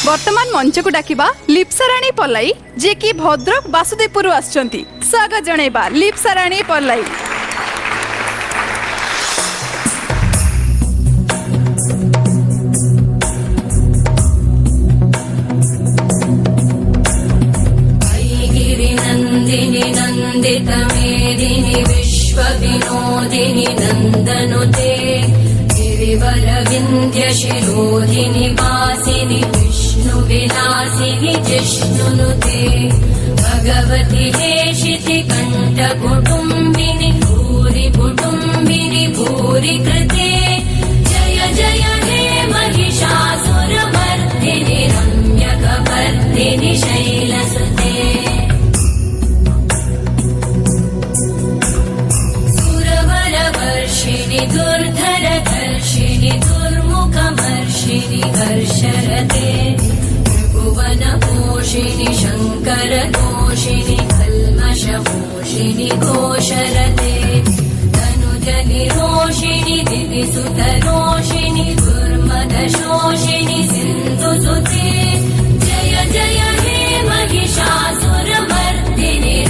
वर्तमान मंच को डाकिबा लिप्सा राणी पल्लाई जे कि भद्रक वासुदेवपुर आछंती। स्वागत जणैबा लिप्सा राणी पल्लाई। नंदित मेदिनी विश्व विनोदिनी नंदनुते गिरिवर विंध्य शिरोधिनी वासिनी विष्णु विलासिनी जिष्णुनुते भगवती हेशिति कंठ कुटुंबिनी भूरि कृते जय जय हे महिषासुर मर्दिनी रम्यकपर्दिनी शैलसुते दुर्धर दर्शिनी दुर्मुखमर्षिणि हर्षरते त्रिभुवन पोषिणि शङ्कर दोषिणि कल्मषमोषिणि घोषरते तनुजनि रोषिणि दिविसुतरोषिणि दुर्मदशोषिणि सिन्धुसुते जय जय हे महिषासुरमर्दिनि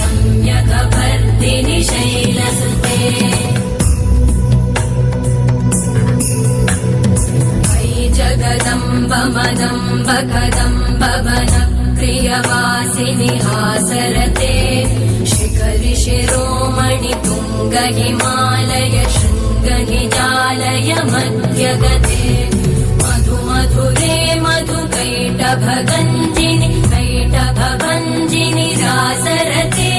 रम्यकपर्दिनि शैलसुते जगदम्ब मदम्ब कदम्ब वन प्रियवासिनि हासरते शिखरि शिरोमणि तुङ्ग हिमालय शृङ्ग निजालय मध्यगते मधु मधुरे मधु कैटभगञ्जिनि रासरते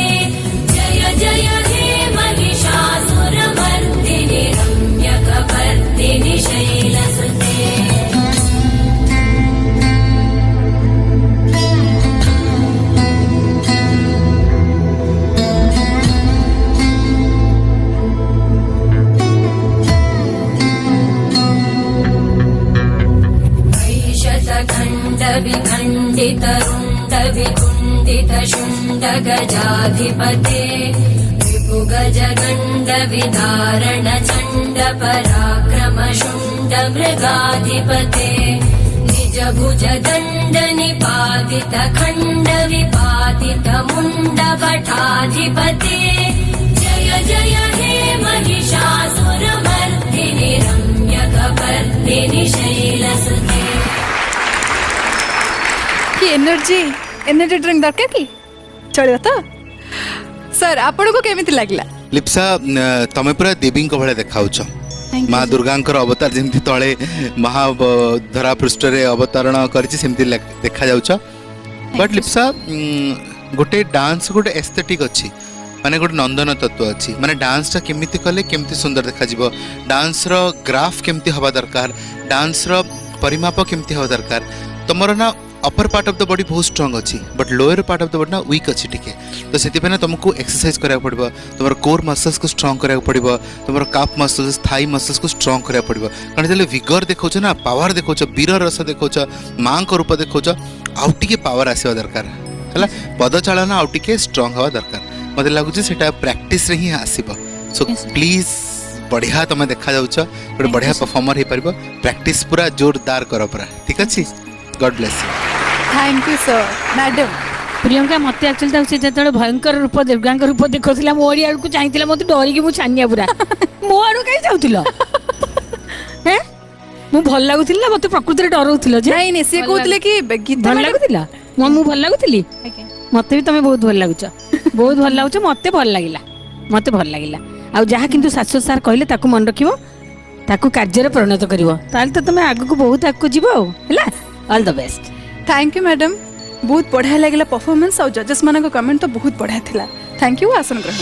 जय जय हे महिषासुरमर्दिनि रम्यकपर्दिनि शैलसुते विखण्डित रुण्ड विकुण्डित शुण्ड गजाधिपते विपुगज गण्ड विदारण चण्ड पराक्रम शुण्ड मृगाधिपते निज भुज दण्ड निपातित खण्ड विपातित मुण्ड भटाधिपते जय जय हे महिषासुरमर्दिनि रम्यकपर्दिनि शैलसुते। कि एनर्जी ड्रिंक दरकार कि चलियो तो सर आपन को केमिति लागला? लिप्सा तमे पूरा देवी भाई देखाऊच माँ दुर्गा अवतार जमी तले महाधरा पृष्ठ अवतरण करमती देखा जाऊच बट लिप्सा गोटे डांस गोटे एस्थेटिक अच्छी माने गोटे नंदन तत्व अच्छी माने डांस टा केमिति कले केमिति सुंदर देखा जिवो डांस रो ग्राफ केमिति हवा दरकार डांस रो परिमाप केमिति हवा दरकार तमरो ना upper part of the body बहुत स्ट्रांग अच्छी but lower part of the body ना वीक अच्छी टिके तो से तुमको एक्सरसाइज करा पड़ो तुम कोर मसल्स को स्ट्रांग करा पड़ो तुम काफ मसल्स थाई मसल्स को स्ट्रांग करा पड़ो कारण जो विगर देखो ना पावर देखो वीर रस देखो माँ को रूप देखो आउ टे पावर आसवा दरकार है पदचालन आउ टे स्ट्रांग हवा दरकार मत लगुच से प्रैक्टिस रे ही आसब सो प्लीज बढ़िया तुम देखा जाऊच गोटे बढ़िया परफॉर्मर हो पार प्रैक्टिस पूरा जोरदार कर पूरा ठीक अच्छे God bless you thank you sir madam Priyanka मत एक्चुअली जो भयंकर रूप दुर्गा रूप देखा मोरी आड़ को चाहिए मत डरिकी मुझे छानिया पूरा मो आड़ कहीं जाऊल मु भल लगुला मत प्रकृति डराऊल नहीं सी कहते कि भल लगुला मु भल लगुली मत भी तुम बहुत भल लगुच बहुत भल लगुच मत भल लगे आ जहाँ किंतु शाश्वत सार कहले ताकू मन रखिबो ताकू कार्य परिणत करिवो ताले तो तुम आगु को बहुत आगु जीवो हैला all the best. Thank you madam बहुत बढ़िया लगे परफॉर्मेंस और जजेस मान कमेंट तो बहुत बढ़िया थिला। थैंक यू आसन ग्रहण।